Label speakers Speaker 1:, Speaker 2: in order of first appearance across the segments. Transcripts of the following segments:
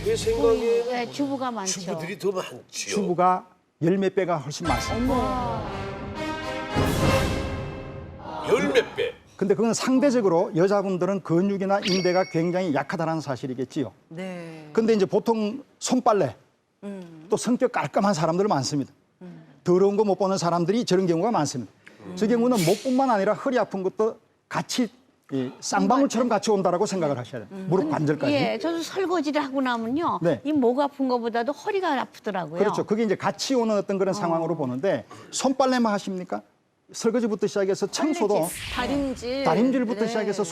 Speaker 1: 제 생각에는
Speaker 2: 네, 주부가 많죠.
Speaker 1: 주부들이 더 많지요.
Speaker 3: 주부가 열 몇 배가 훨씬 많습니다.
Speaker 1: 열 몇 배.
Speaker 3: 근데 그건 상대적으로 여자분들은 근육이나 인대가 굉장히 약하다는 사실이겠지요.
Speaker 4: 네.
Speaker 3: 근데 이제 보통 손빨래, 또 성격 깔끔한 사람들 많습니다. 더러운 거 못 보는 사람들이 저런 경우가 많습니다. 저 경우는 목뿐만 아니라 허리 아픈 것도 같이 이 쌍방울처럼 같이 온다라고 생각을 하셔야 돼요. 무릎 관절까지.
Speaker 2: 예, 저도 설거지를 하고 나면요.
Speaker 3: 네.
Speaker 2: 이 목 아픈 것보다도 허리가 아프더라고요.
Speaker 3: 그렇죠. 그게 이제 같이 오는 어떤 그런 상황으로 보는데 손빨래만 하십니까? 설거지부터 시작해서 청소도 다림질부터 시작해서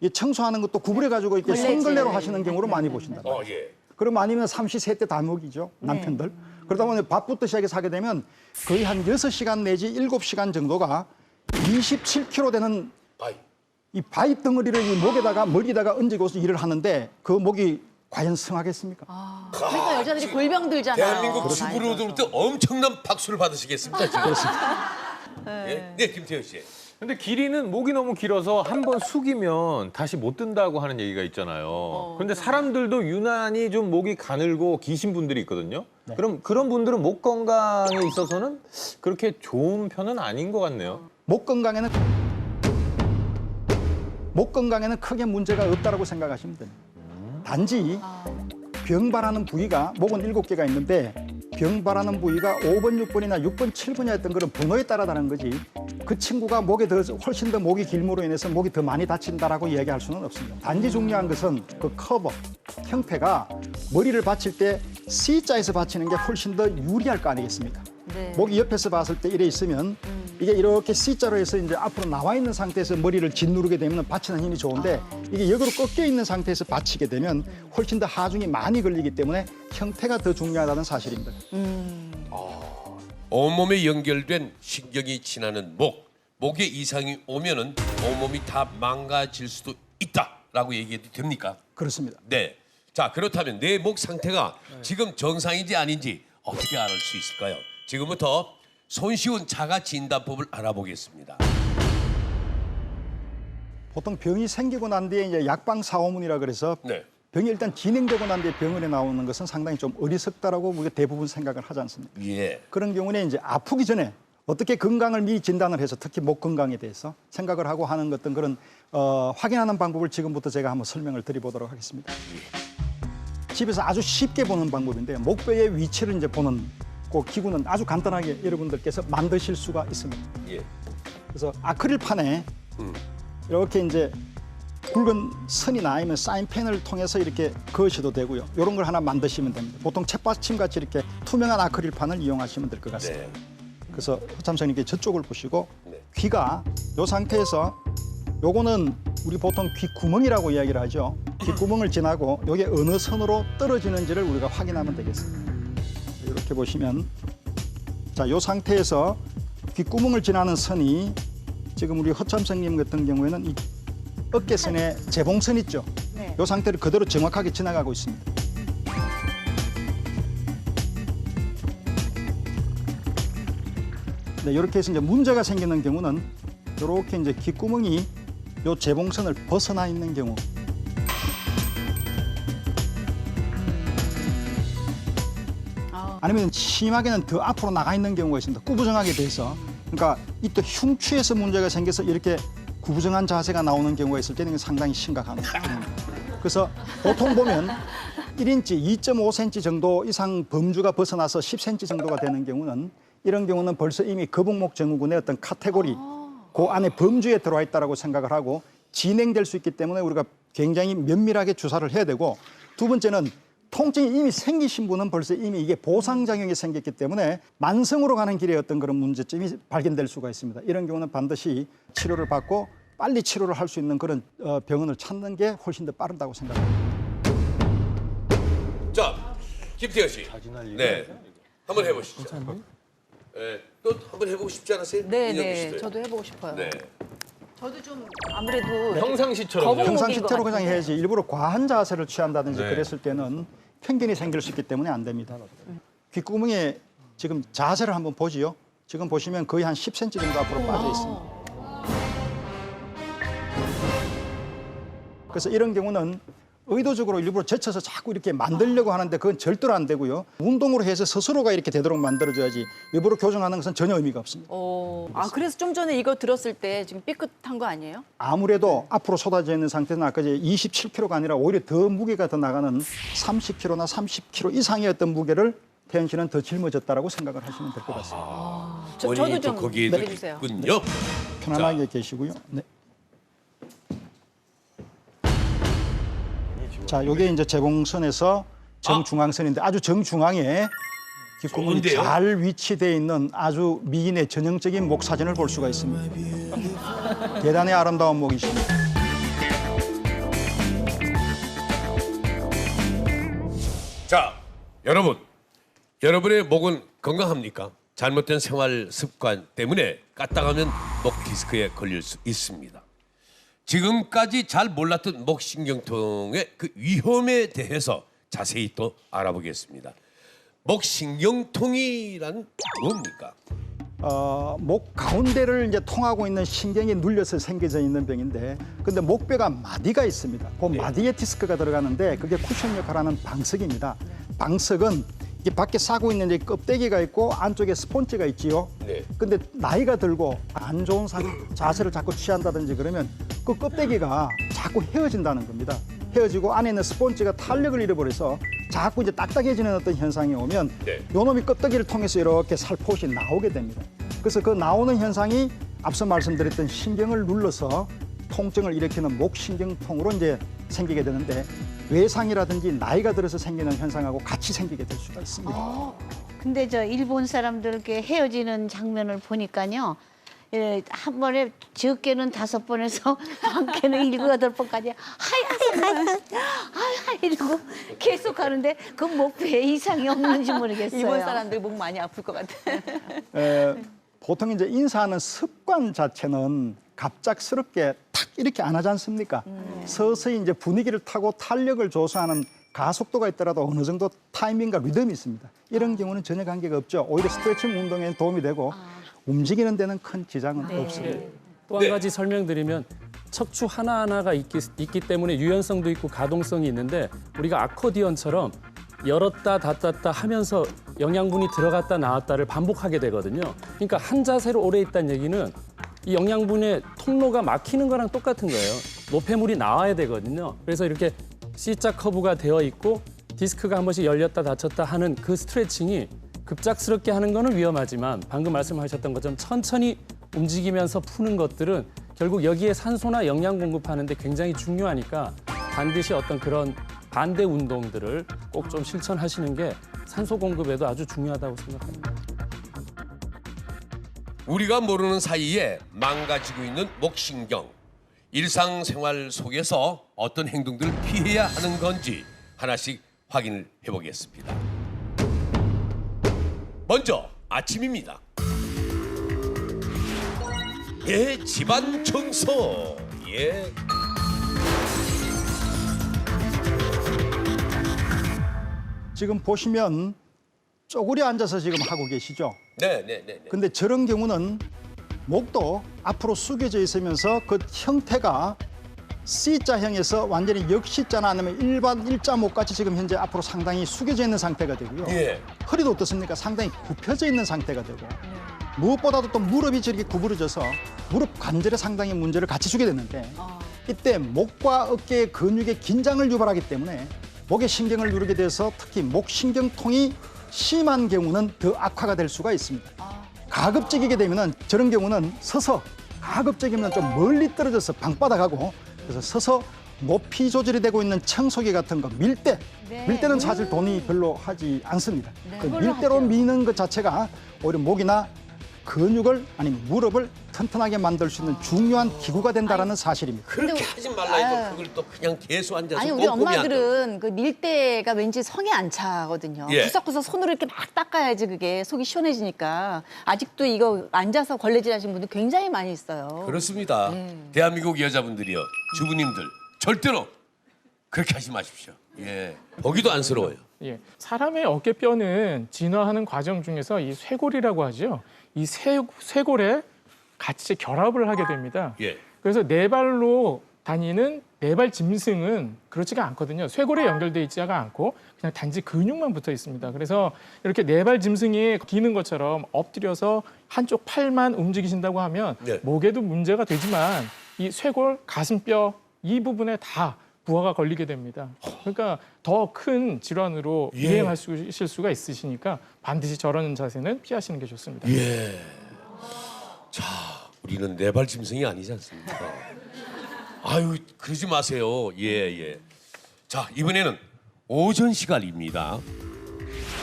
Speaker 3: 이 청소하는 것도 구부려가지고 이렇게 손걸레로 하시는 경우를 많이 보신다.
Speaker 1: 예.
Speaker 3: 그럼 아니면 삼시세때 다목이죠, 남편들. 그러다 보니 밥부터 시작해서 하게 되면 거의 한 6시간 내지 7시간 정도가 27kg 되는
Speaker 1: 아이.
Speaker 3: 이 바위 덩어리를 이 목에다가 머리에다가 얹고서 일을 하는데 그 목이 과연 승하겠습니까?
Speaker 4: 그러니까 여자들이 골병 들잖아요.
Speaker 1: 대한민국 주부로부터 엄청난 박수를 받으시겠습니다, 지금.
Speaker 3: 그렇습니다.
Speaker 1: 네, 김태현 씨.
Speaker 5: 근데 길이는 목이 너무 길어서 한 번 숙이면 다시 못 든다고 하는 얘기가 있잖아요. 그런데 사람들도 유난히 좀 목이 가늘고 기신 분들이 있거든요. 그럼 그런 분들은 목 건강에 있어서는 그렇게 좋은 편은 아닌 것 같네요.
Speaker 3: 목 건강에는 크게 문제가 없다라고 생각하시면 됩니다. 단지 병발하는 부위가 목은 7개가 있는데 병발하는 부위가 5번, 6번이나 6번, 7번이었던 그런 번호에 따라 다른 거지 그 친구가 목에 훨씬 더 목이 길므로 인해서 목이 더 많이 다친다라고 이야기할 수는 없습니다. 단지 중요한 것은 그 커버, 형태가 머리를 받칠 때 C자에서 받치는 게 훨씬 더 유리할 거 아니겠습니까?
Speaker 4: 네.
Speaker 3: 목이 옆에서 봤을 때 이래 있으면 이게 이렇게 C자로 해서 이제 앞으로 나와 있는 상태에서 머리를 짓누르게 되면 받치는 힘이 좋은데 이게 역으로 꺾여 있는 상태에서 받치게 되면 훨씬 더 하중이 많이 걸리기 때문에 형태가 더 중요하다는 사실입니다.
Speaker 1: 온몸에 연결된 신경이 지나는 목. 목에 이상이 오면은 온몸이 다 망가질 수도 있다라고 얘기해도 됩니까?
Speaker 3: 그렇습니다.
Speaker 1: 네. 자, 그렇다면 내 목 상태가 지금 정상인지 아닌지 어떻게 알 수 있을까요? 지금부터 손쉬운 자가 진단법을 알아보겠습니다.
Speaker 3: 보통 병이 생기고 난 뒤에 이제 약방사오문이라 그래서
Speaker 1: 네.
Speaker 3: 병이 일단 진행되고 난 뒤에 병원에 나오는 것은 상당히 좀 어리석다라고 우리가 대부분 생각을 하지 않습니까?
Speaker 1: 예.
Speaker 3: 그런 경우는 이제 아프기 전에 어떻게 건강을 미리 진단을 해서 특히 목 건강에 대해서 생각을 하고 하는 어떤 그런 확인하는 방법을 지금부터 제가 한번 설명을 드려보도록 하겠습니다. 집에서 아주 쉽게 보는 방법인데 목뼈의 위치를 이제 보는 그 기구는 아주 간단하게 여러분들께서 만드실 수가 있습니다.
Speaker 1: 예.
Speaker 3: 그래서 아크릴판에 이렇게 이제 굵은 선이나 아니면 사인펜을 통해서 이렇게 그으셔도 되고요. 이런 걸 하나 만드시면 됩니다. 보통 책받침 같이 이렇게 투명한 아크릴판을 이용하시면 될 것 같습니다.
Speaker 1: 네.
Speaker 3: 그래서 허참선님께 저쪽을 보시고
Speaker 1: 네.
Speaker 3: 귀가 이 상태에서 요거는 우리 보통 귓구멍이라고 이야기를 하죠. 귓구멍을 지나고 이게 어느 선으로 떨어지는지를 우리가 확인하면 되겠습니다. 이렇게 보시면 자, 이 상태에서 귓구멍을 지나는 선이 지금 우리 허참선님 같은 경우에는 이 어깨선에 재봉선 있죠.
Speaker 2: 네.
Speaker 3: 이 상태를 그대로 정확하게 지나가고 있습니다. 네, 이렇게 해서 이제 문제가 생기는 경우는 이렇게 이제 귓구멍이 이 재봉선을 벗어나 있는 경우. 아니면 심하게는 더 앞으로 나가 있는 경우가 있습니다. 구부정하게 돼서. 그러니까 이때 흉추에서 문제가 생겨서 이렇게 구부정한 자세가 나오는 경우가 있을 때는 상당히 심각합니다. 그래서 보통 보면 1인치, 2.5cm 정도 이상 범주가 벗어나서 10cm 정도가 되는 경우는 이런 경우는 벌써 이미 거북목 증후군의 어떤 카테고리, 그 안에 범주에 들어와 있다고 생각을 하고 진행될 수 있기 때문에 우리가 굉장히 면밀하게 주사를 해야 되고 두 번째는 통증이 이미 생기신 분은 벌써 이미 이게 보상작용이 생겼기 때문에 만성으로 가는 길에 어떤 그런 문제점이 발견될 수가 있습니다. 이런 경우는 반드시 치료를 받고 빨리 치료를 할 수 있는 그런 병원을 찾는 게 훨씬 더 빠르다고 생각합니다.
Speaker 1: 자, 김태현 씨. 네. 한번 해보시죠. 네. 또 한번 해보고 싶지 않으세요? 인혁기
Speaker 4: 네네.
Speaker 1: 씨도요?
Speaker 4: 저도 해보고 싶어요.
Speaker 1: 네.
Speaker 4: 저도 좀 아무래도
Speaker 5: 평상시처럼.
Speaker 4: 거북목인
Speaker 3: 평상시대로
Speaker 4: 것
Speaker 3: 그냥
Speaker 4: 같은데.
Speaker 3: 해야지 일부러 과한 자세를 취한다든지
Speaker 5: 네.
Speaker 3: 그랬을 때는 편견이 생길 수 있기 때문에 안 됩니다. 귓구멍에 지금 자세를 한번 보지요. 지금 보시면 거의 한 10cm 정도 앞으로 빠져 있습니다. 그래서 이런 경우는 의도적으로 일부러 제쳐서 자꾸 이렇게 만들려고 하는데 그건 절대로 안 되고요. 운동으로 해서 스스로가 이렇게 되도록 만들어줘야지 일부러 교정하는 것은 전혀 의미가 없습니다.
Speaker 4: 그래서 좀 전에 이거 들었을 때 지금 삐끗한 거 아니에요?
Speaker 3: 아무래도 앞으로 쏟아져 있는 상태는 아까 이제 27kg가 아니라 오히려 더 무게가 더 나가는 30kg나 30kg 이상의 어떤 무게를 태연 씨는 더 짊어졌다라고 생각을 하시면 될 것 같습니다.
Speaker 4: 저도
Speaker 1: 원인이
Speaker 4: 좀
Speaker 1: 또 거기에
Speaker 4: 해주세요.
Speaker 1: 있군요.
Speaker 3: 편안하게 계시고요. 네. 자, 이게 이제 재봉선에서 정중앙선인데 아주 정중앙에 귓구멍이
Speaker 1: 좋은데요?
Speaker 3: 잘 위치되어 있는 아주 미인의 전형적인 목 사진을 볼 수가 있습니다. 대단히 아름다운 목이십니다.
Speaker 1: 자, 여러분의 목은 건강합니까? 잘못된 생활 습관 때문에 까딱하면 목 디스크에 걸릴 수 있습니다. 지금까지 잘 몰랐던 목신경통의 그 위험에 대해서 자세히 또 알아보겠습니다. 목신경통이란 뭡니까?
Speaker 3: 목 가운데를 이제 통하고 있는 신경이 눌려서 생겨져 있는 병인데, 근데 목뼈가 마디가 있습니다. 그 마디에 디스크가 들어가는데 그게 쿠션 역할을 하는 방석입니다. 방석은 이게 밖에 싸고 있는 이제 껍데기가 있고 안쪽에 스폰지가 있지요.
Speaker 1: 네.
Speaker 3: 근데 나이가 들고 안 좋은 자세를 자꾸 취한다든지 그러면 그 껍데기가 자꾸 헤어진다는 겁니다. 헤어지고 안에 있는 스폰지가 탄력을 잃어버려서 자꾸 이제 딱딱해지는 어떤 현상이 오면
Speaker 1: 네.
Speaker 3: 요놈이 껍데기를 통해서 이렇게 살포시 나오게 됩니다. 그래서 그 나오는 현상이 앞서 말씀드렸던 신경을 눌러서 통증을 일으키는 목신경통으로 이제 생기게 되는데, 외상이라든지 나이가 들어서 생기는 현상하고 같이 생기게 될 수가 있습니다.
Speaker 2: 근데 저 일본 사람들 이렇게 헤어지는 장면을 보니까요. 예, 한 번에 적게는 5번에서 많게는 7, 8번까지 하이 이러고 계속 하는데 그 목표에 이상이 없는지 모르겠어요.
Speaker 4: 일본 사람들 목 많이 아플 것 같아.
Speaker 3: 보통 이제 인사하는 습관 자체는 갑작스럽게 탁 이렇게 안 하지 않습니까? 서서히 이제 분위기를 타고 탄력을 조성하는 가속도가 있더라도 어느 정도 타이밍과 리듬이 있습니다. 이런 경우는 전혀 관계가 없죠. 오히려 스트레칭 운동에 도움이 되고 움직이는 데는 큰 지장은 없습니다.
Speaker 6: 또 한 가지 설명드리면 척추 하나하나가 있기 때문에 유연성도 있고 가동성이 있는데, 우리가 아코디언처럼 열었다 닫았다 하면서 영양분이 들어갔다 나왔다를 반복하게 되거든요. 그러니까 한 자세로 오래 있다는 얘기는 이 영양분의 통로가 막히는 거랑 똑같은 거예요. 노폐물이 나와야 되거든요. 그래서 이렇게 C자 커브가 되어 있고 디스크가 한 번씩 열렸다 닫혔다 하는 그 스트레칭이 급작스럽게 하는 거는 위험하지만, 방금 말씀하셨던 것처럼 천천히 움직이면서 푸는 것들은 결국 여기에 산소나 영양 공급하는데 굉장히 중요하니까 반드시 어떤 그런 반대 운동들을 꼭 좀 실천하시는 게 산소 공급에도 아주 중요하다고 생각합니다.
Speaker 1: 우리가 모르는 사이에 망가지고 있는 목신경. 일상생활 속에서 어떤 행동들을 피해야 하는 건지 하나씩 확인을 해보겠습니다. 먼저 아침입니다. 예, 집안 청소. 예.
Speaker 3: 지금 보시면 쪼그려 앉아서 지금 하고 계시죠?
Speaker 1: 네.
Speaker 3: 근데 저런 경우는 목도 앞으로 숙여져 있으면서 그 형태가 C자형에서 완전히 역C자나 아니면 일반 일자목같이 지금 현재 앞으로 상당히 숙여져 있는 상태가 되고요.
Speaker 1: 예.
Speaker 3: 허리도 어떻습니까? 상당히 굽혀져 있는 상태가 되고, 무엇보다도 또 무릎이 저렇게 구부러져서 무릎 관절에 상당히 문제를 같이 주게 되는데, 이때 목과 어깨의 근육의 긴장을 유발하기 때문에 목의 신경을 누르게 돼서 특히 목신경통이 심한 경우는 더 악화가 될 수가 있습니다. 가급적이게 되면은 저런 경우는 서서, 가급적이면 좀 멀리 떨어져서 방바닥하고, 그래서 서서 높이 조절이 되고 있는 청소기 같은 거, 밀대. 밀대는 사실 돈이 별로 하지 않습니다. 그 밀대로 미는 것 자체가 오히려 목이나 근육을 아니면 무릎을 튼튼하게 만들 수 있는 중요한 기구가 된다는 사실입니다.
Speaker 1: 그렇게 하지 말라 해도 그걸 또 그냥 계속 앉아서
Speaker 4: 아니 우리
Speaker 1: 꼼꼼히
Speaker 4: 엄마들은 그 밀대가 왠지 성에 안 차거든요.
Speaker 1: 예.
Speaker 4: 구석구석 손으로 이렇게 막 닦아야지 그게 속이 시원해지니까. 아직도 이거 앉아서 걸레질하시는 분들 굉장히 많이 있어요.
Speaker 1: 그렇습니다. 대한민국 여자분들이요, 주부님들 절대로 그렇게 하지 마십시오. 예, 보기도 안쓰러워요.
Speaker 7: 예, 사람의 어깨뼈는 진화하는 과정 중에서 이 쇄골이라고 하죠. 이 쇄골에 같이 결합을 하게 됩니다.
Speaker 1: 예.
Speaker 7: 그래서 네 발로 다니는 네발 짐승은 그렇지가 않거든요. 쇄골에 연결돼 있지가 않고 그냥 단지 근육만 붙어 있습니다. 그래서 이렇게 네발 짐승이 기는 것처럼 엎드려서 한쪽 팔만 움직이신다고 하면
Speaker 1: 네.
Speaker 7: 목에도 문제가 되지만 이 쇄골, 가슴뼈 이 부분에 다 부하가 걸리게 됩니다. 그러니까 더 큰 질환으로
Speaker 1: 예.
Speaker 7: 유행하실 수가 있으시니까 반드시 저런 자세는 피하시는 게 좋습니다.
Speaker 1: 예. 자, 우리는 네발 짐승이 아니지 않습니까? 아유, 그러지 마세요. 예, 예. 자, 이번에는 오전 시간입니다.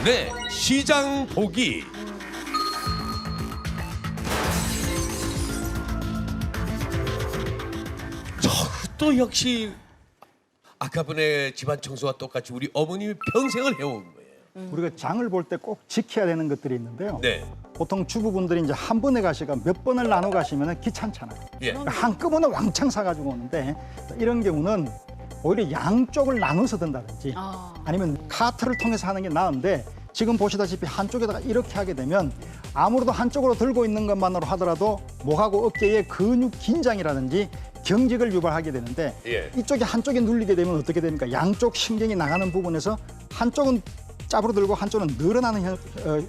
Speaker 1: 네, 시장 보기. 또 역시 아까 분의 집안 청소와 똑같이 우리 어머님이 평생을 해온 거예요.
Speaker 3: 우리가 장을 볼 때 꼭 지켜야 되는 것들이 있는데요.
Speaker 1: 네.
Speaker 3: 보통 주부분들이 이제 한 번에 가시가 몇 번을 나눠 가시면 귀찮잖아요.
Speaker 1: 예.
Speaker 3: 그러니까 한꺼번에 왕창 사가지고 오는데 이런 경우는 오히려 양쪽을 나눠서 든다든지 아니면 카트를 통해서 하는 게 나은데 지금 보시다시피 한쪽에다가 이렇게 하게 되면 아무래도 한쪽으로 들고 있는 것만으로 하더라도 목하고 어깨의 근육 긴장이라든지 경직을 유발하게 되는데
Speaker 1: 예.
Speaker 3: 이쪽이 한쪽에 눌리게 되면 어떻게 됩니까? 양쪽 신경이 나가는 부분에서 한쪽은 짭으로 들고 한쪽은 늘어나는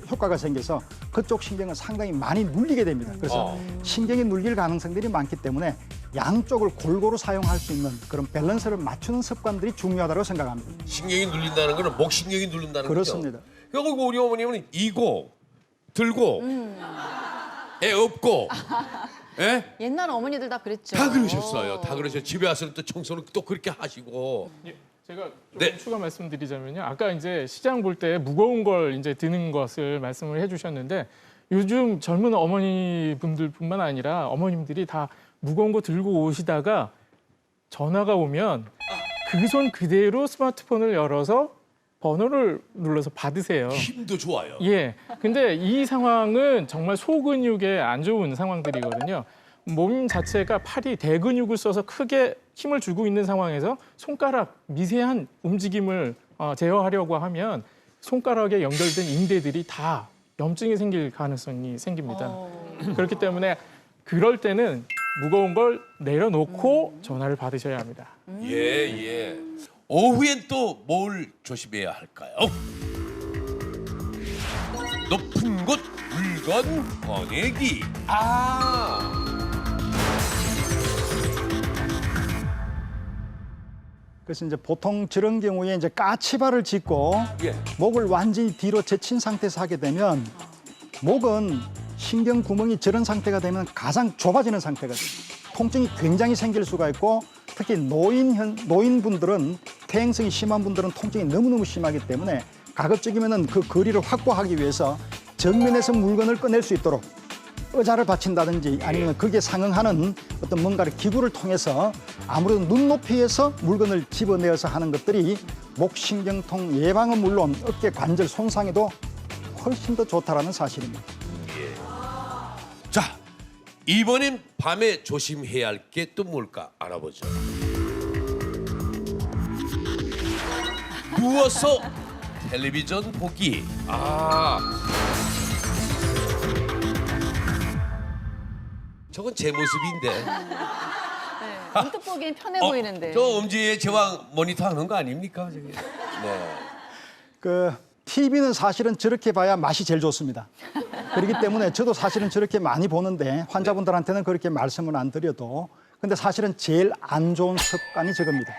Speaker 3: 효과가 생겨서 그쪽 신경은 상당히 많이 눌리게 됩니다. 그래서 신경이 눌릴 가능성들이 많기 때문에 양쪽을 골고루 사용할 수 있는 그런 밸런스를 맞추는 습관들이 중요하다고 생각합니다.
Speaker 1: 신경이 눌린다는 거는 목 신경이 눌린다는
Speaker 3: 그렇습니다.
Speaker 1: 거죠. 그리고 우리 어머님은 이고 들고 애 업고 예?
Speaker 4: 옛날 어머니들 다 그랬죠.
Speaker 1: 다 그러셨어요. 다 그러셨어요. 집에 와서는 또 청소는 또 그렇게 하시고.
Speaker 7: 예, 제가 좀
Speaker 1: 네.
Speaker 7: 추가 말씀드리자면요. 아까 이제 시장 볼 때 무거운 걸 이제 드는 것을 말씀을 해주셨는데 요즘 젊은 어머니 분들뿐만 아니라 어머님들이 다 무거운 거 들고 오시다가 전화가 오면 그 손 그대로 스마트폰을 열어서 번호를 눌러서 받으세요.
Speaker 1: 힘도 좋아요.
Speaker 7: 예. 근데 이 상황은 정말 소근육에 안 좋은 상황들이거든요. 몸 자체가 팔이 대근육을 써서 크게 힘을 주고 있는 상황에서 손가락 미세한 움직임을 제어하려고 하면 손가락에 연결된 인대들이 다 염증이 생길 가능성이 생깁니다. 그렇기 때문에 그럴 때는 무거운 걸 내려놓고 전화를 받으셔야 합니다.
Speaker 1: 예, 예. 오후엔 또 뭘 조심해야 할까요? 높은 곳 물건 꺼내기.
Speaker 3: 그래서 이제 보통 저런 경우에 이제 까치발을 짚고
Speaker 1: 예.
Speaker 3: 목을 완전히 뒤로 제친 상태에서 하게 되면 목은 신경 구멍이 저런 상태가 되면 가장 좁아지는 상태가 돼요. 통증이 굉장히 생길 수가 있고 특히 노인분들은 퇴행성이 심한 분들은 통증이 너무너무 심하기 때문에 가급적이면은 그 거리를 확보하기 위해서 정면에서 물건을 꺼낼 수 있도록 의자를 받친다든지 아니면 거기에 상응하는 어떤 뭔가를 기구를 통해서 아무래도 눈높이에서 물건을 집어내어서 하는 것들이 목신경통 예방은 물론 어깨 관절 손상에도 훨씬 더 좋다라는 사실입니다.
Speaker 1: 자, 이번엔 밤에 조심해야 할 게 또 뭘까 알아보죠. 누워서 텔레비전 보기. 저건 제 모습인데.
Speaker 4: 문득 보기엔 편해 보이는데.
Speaker 1: 저 엄지의 제왕 모니터 하는 거 아닙니까? 저게. 네.
Speaker 3: 그 TV는 사실은 저렇게 봐야 맛이 제일 좋습니다. 그렇기 때문에 저도 사실은 저렇게 많이 보는데 환자분들한테는 그렇게 말씀을 안 드려도 근데 사실은 제일 안 좋은 습관이 저겁니다.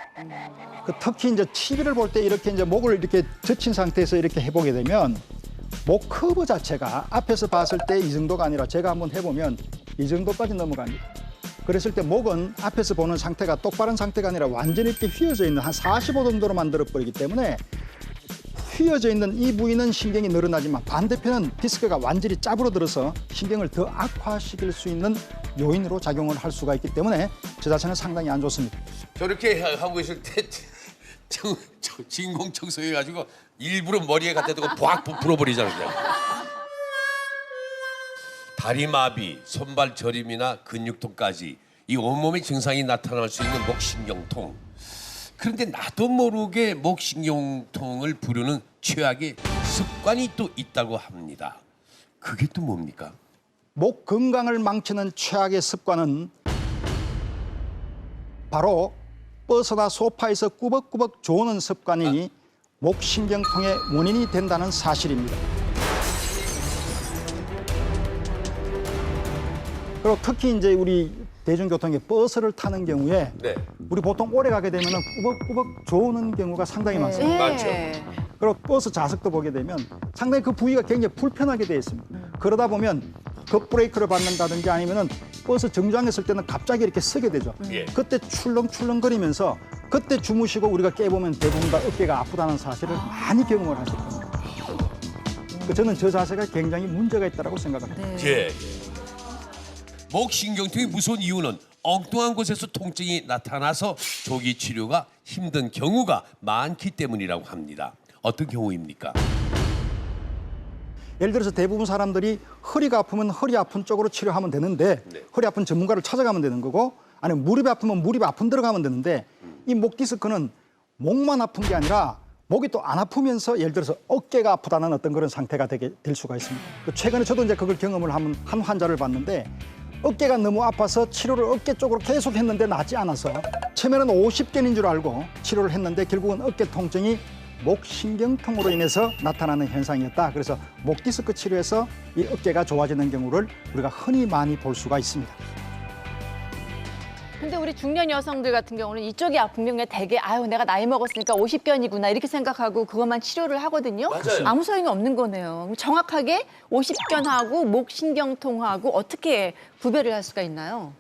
Speaker 3: 그 특히 이제 TV를 볼 때 이렇게 이제 목을 이렇게 젖힌 상태에서 이렇게 해보게 되면 목 커브 자체가 앞에서 봤을 때 이 정도가 아니라 제가 한번 해보면 이 정도까지 넘어갑니다. 그랬을 때 목은 앞에서 보는 상태가 똑바른 상태가 아니라 완전히 이렇게 휘어져 있는 한 45도 정도로 만들어버리기 때문에 휘어져 있는 이 부위는 신경이 늘어나지만 반대편은 디스크가 완전히 짭으로 들어서 신경을 더 악화시킬 수 있는 요인으로 작용을 할 수가 있기 때문에 저 자체는 상당히 안 좋습니다.
Speaker 1: 저렇게 하고 있을 때 진공 청소해가지고 일부러 머리에 갖다 대고 박 불어버리잖아요. 그냥. 다리 마비, 손발 저림이나 근육통까지 이 온몸의 증상이 나타날 수 있는 목신경통. 그런데 나도 모르게 목신경통을 부르는 최악의 습관이 또 있다고 합니다. 그게 또 뭡니까?
Speaker 3: 목 건강을 망치는 최악의 습관은 바로 버스나 소파에서 꾸벅꾸벅 조는 습관이 목신경통의 원인이 된다는 사실입니다. 그리고 특히 이제 우리 대중교통의 버스를 타는 경우에
Speaker 1: 네.
Speaker 3: 우리 보통 오래 가게 되면 꾸벅꾸벅 조는 경우가 상당히 많습니다.
Speaker 1: 맞죠.
Speaker 3: 그리고 버스 좌석도 보게 되면 상당히 그 부위가 굉장히 불편하게 되어 있습니다. 그러다 보면 급브레이크를 밟는다든지 아니면은 버스 정류장에 있을 때는 갑자기 이렇게 서게 되죠.
Speaker 1: 예.
Speaker 3: 그때 출렁출렁거리면서 그때 주무시고 우리가 깨보면 대부분 다 어깨가 아프다는 사실을 많이 경험을 하실 겁니다. 저는 저 자세가 굉장히 문제가 있다고 생각합니다.
Speaker 1: 예. 목신경통이 무서운 이유는 엉뚱한 곳에서 통증이 나타나서 조기 치료가 힘든 경우가 많기 때문이라고 합니다. 어떤 경우입니까?
Speaker 3: 예를 들어서 대부분 사람들이 허리가 아프면 허리 아픈 쪽으로 치료하면 되는데 허리 아픈 전문가를 찾아가면 되는 거고 아니면 무릎이 아프면 무릎이 아픈 데로 가면 되는데 이 목 디스크는 목만 아픈 게 아니라 목이 또 안 아프면서 예를 들어서 어깨가 아프다는 어떤 그런 상태가 될 수가 있습니다. 최근에 저도 이제 그걸 경험을 한 환자를 봤는데 어깨가 너무 아파서 치료를 어깨 쪽으로 계속 했는데 낫지 않아서 처음에는 50견인 줄 알고 치료를 했는데 결국은 어깨 통증이 목신경통으로 인해서 나타나는 현상이었다. 그래서 목 디스크 치료에서 이 어깨가 좋아지는 경우를 우리가 흔히 많이 볼 수가 있습니다.
Speaker 4: 근데 우리 중년 여성들 같은 경우는 이쪽이 아프면 그냥 되게 아유 내가 나이 먹었으니까 50견이구나 이렇게 생각하고 그것만 치료를 하거든요.
Speaker 1: 맞아요.
Speaker 4: 아무 소용이 없는 거네요. 그럼 정확하게 50견하고 목신경통하고 어떻게 구별을 할 수가 있나요?